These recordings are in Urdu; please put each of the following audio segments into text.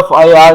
FIR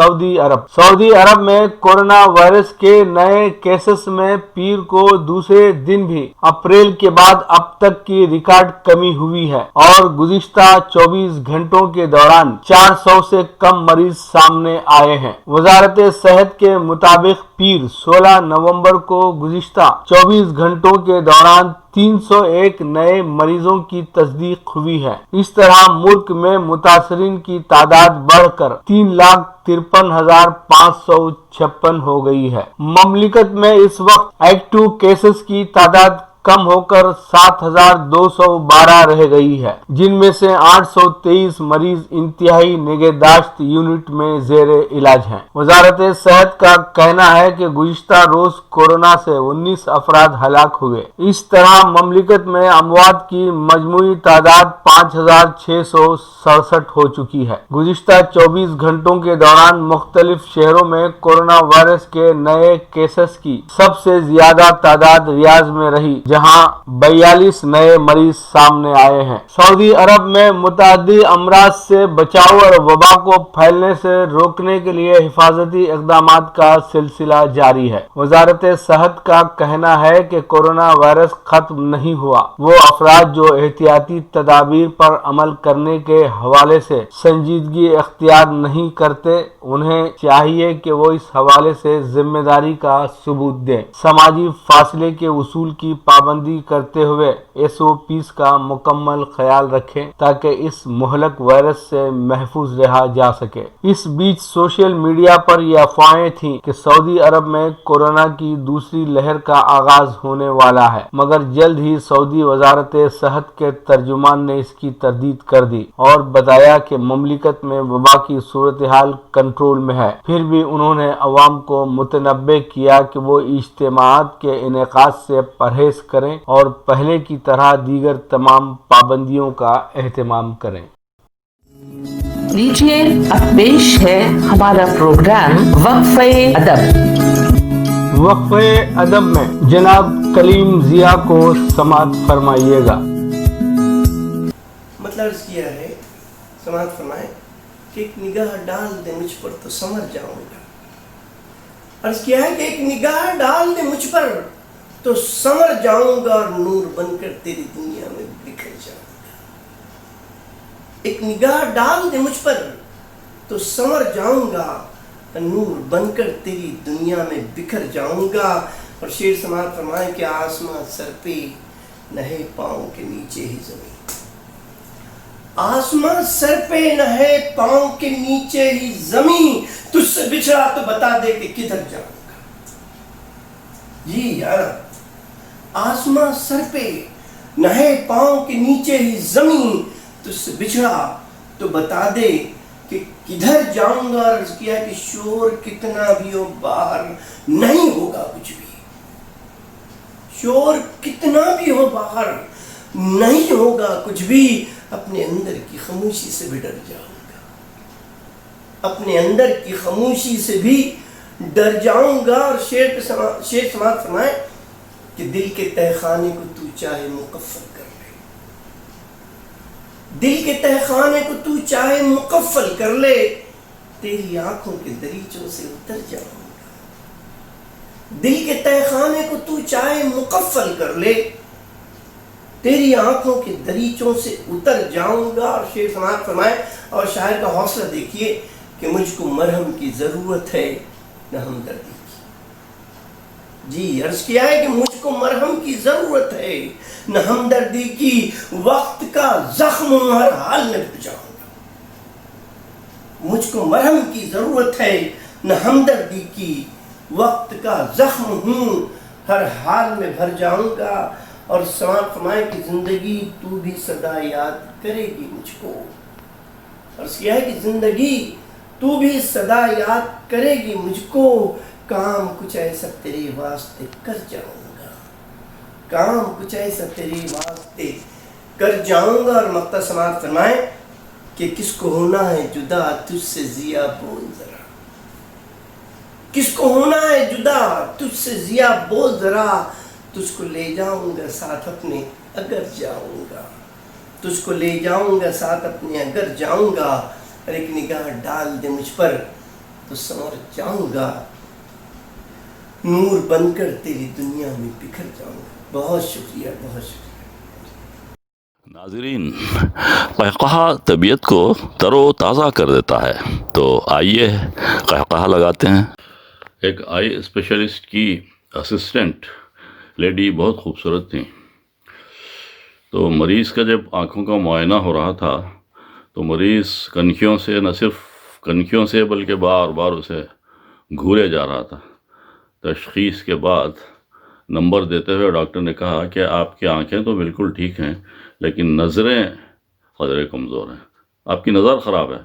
سعودی عرب میں کورونا وائرس کے نئے کیسز میں پیر کو دوسرے دن بھی اپریل کے بعد اب تک کی ریکارڈ کمی ہوئی ہے اور گزشتہ 24 گھنٹوں کے دوران 400 سے کم مریض سامنے آئے ہیں۔ وزارت صحت کے مطابق پیر 16 نومبر کو گزشتہ 24 گھنٹوں کے دوران 301 نئے مریضوں کی تصدیق ہوئی ہے۔ اس طرح ملک میں متاثرین کی تعداد بڑھ کر 3,53,556 ہو گئی ہے۔ مملکت میں اس وقت ایکٹیو کیسز کی تعداد کم ہو کر 7,212 رہ گئی ہے، جن میں سے 823 مریض انتہائی نگہداشت یونٹ میں زیر علاج ہیں۔ وزارت صحت کا کہنا ہے کہ گزشتہ روز کورونا سے 19 افراد ہلاک ہوئے۔ اس طرح مملکت میں اموات کی مجموعی تعداد 5,667 ہو چکی ہے۔ گزشتہ 24 گھنٹوں کے دوران مختلف شہروں میں کورونا وائرس کے نئے کیسز کی سب سے زیادہ تعداد ریاض میں رہی، جہاں 42 نئے مریض سامنے آئے ہیں۔ سعودی عرب میں متعدی امراض سے بچاؤ اور وبا کو پھیلنے سے روکنے کے لیے حفاظتی اقدامات کا سلسلہ جاری ہے۔ وزارت صحت کا کہنا ہے کہ کورونا وائرس ختم نہیں ہوا۔ وہ افراد جو احتیاطی تدابیر پر عمل کرنے کے حوالے سے سنجیدگی اختیار نہیں کرتے، انہیں چاہیے کہ وہ اس حوالے سے ذمہ داری کا ثبوت دیں۔ سماجی فاصلے کے اصول کی پابندی کرتے ہوئے SOPs کا مکمل خیال رکھیں تاکہ اس مہلک وائرس سے محفوظ رہا جا سکے۔ اس بیچ سوشل میڈیا پر یہ افواہیں تھیں کہ سعودی عرب میں کورونا کی دوسری لہر کا آغاز ہونے والا ہے، مگر جلد ہی سعودی وزارت صحت کے ترجمان نے اس کی تردید کر دی اور بتایا کہ مملکت میں وبا کی صورتحال کنٹرول میں ہے۔ پھر بھی انہوں نے عوام کو متنبہ کیا کہ وہ اجتماعات کے انعقاد سے پرہیز کریں اور پہلے کی طرح دیگر تمام پابندیوں کا اہتمام کریں۔ لیجیے اب پیش ہے ہمارا پروگرام وقفہ ادب۔ وقفہ ادب میں جناب کلیم ضیاء کو سماعت فرمائیے گا۔ مطلب عرض کیا ہے، سماعت فرمائیں کہ ایک نگاہ ڈال دے مجھ پر تو سمجھ جاؤں گا۔ عرض کیا ہے کہ ایک نگاہ ڈال دے مجھ پر تو سمر جاؤں گا اور نور بن کر تیری دنیا میں بکھر جاؤں گا۔ ایک نگاہ ڈال دے مجھ پر تو سمر جاؤں گا اور نور بن کر تیری دنیا میں بکھر جاؤں گا۔ اور شعر سماعت فرمائیں کہ آسمان سر پہ نہ ہے پاؤں کے نیچے ہی زمین۔ آسمان سر پہ نہ ہے پاؤں کے نیچے ہی زمین، تجھ سے بچھڑا تو بتا دے کہ کدھر جاؤں گا۔ جی یار، آسمان سر پہ نہ ہے پاؤں کے نیچے ہی زمین، تجھ سے بچھڑا تو بتا دے کہ کدھر جاؤں گا۔ عرض کیا کہ شور کتنا بھی ہو باہر نہیں ہوگا کچھ بھی، شور کتنا بھی ہو باہر نہیں ہوگا کچھ بھی، اپنے اندر کی خاموشی سے بھی ڈر جاؤں گا، اپنے اندر کی خاموشی سے بھی ڈر جاؤں گا۔ اور شعر سماعت فرمائیں کہ دل کے تہ خانے کو تو چاہے مقفل کر لے، دل کے تہ خانے کو تو چاہے مقفل کر لے، تیری آنکھوں کے دریچوں سے اتر جاؤں گا۔ دل کے تہ خانے کو تو چاہے مقفل کر لے، تیری آنکھوں کے دریچوں سے اتر جاؤں گا۔ اور شعر سماعت فرمائیں اور شاعر کا حوصلہ دیکھیے کہ مجھ کو مرہم کی ضرورت ہے نہ ہمدردی کی۔ جی عرض کیا ہے کہ مجھ کو مرہم کی ضرورت ہے نہ ہمدردی کی، وقت کا زخم ہر حال میں بھر جاؤں گا۔ مجھ کو مرہم کی ضرورت ہے نہ ہمدردی کی، وقت کا زخم ہوں ہر حال میں بھر جاؤں گا۔ اور سماعت فرمائیں کہ زندگی تو بھی صدا یاد کرے گی مجھ کو۔ عرض کیا ہے کہ زندگی تو بھی صدا یاد کرے گی مجھ کو، کام کچھ ایسا تیرے واسطے کر جاؤں گا، کام کچھ ایسا تیرے واسطے کر جاؤں گا۔ اور مقطع سماعت فرمائیں کہ کس کو ہونا ہے جدا تجھ سے ضیا بول ذرا، کس کو ہونا ہے جدا تجھ سے ضیا بول ذرا، تجھ کو لے جاؤں گا ساتھ اپنے اگر جاؤں گا، تجھ کو لے جاؤں گا ساتھ اپنے اگر جاؤں گا۔ اور ایک نگاہ ڈال دے مجھ پر تو سنور جاؤں گا، نور بن کر تیری دنیا میں بکھر جاؤں گا۔ بہت شکریہ، بہت شکریہ۔ ناظرین، قہقہہ طبیعت کو تر و تازہ کر دیتا ہے، تو آئیے قہقہہ لگاتے ہیں۔ ایک آئی اسپیشلسٹ کی اسسٹنٹ لیڈی بہت خوبصورت تھیں، تو مریض کا جب آنکھوں کا معائنہ ہو رہا تھا تو مریض کنکھیوں سے، نہ صرف کنکھیوں سے بلکہ بار بار اسے گھورے جا رہا تھا۔ تشخیص کے بعد نمبر دیتے ہوئے ڈاکٹر نے کہا کہ آپ کی آنکھیں تو بالکل ٹھیک ہیں لیکن نظریں قدرے کمزور ہیں، آپ کی نظر خراب ہے۔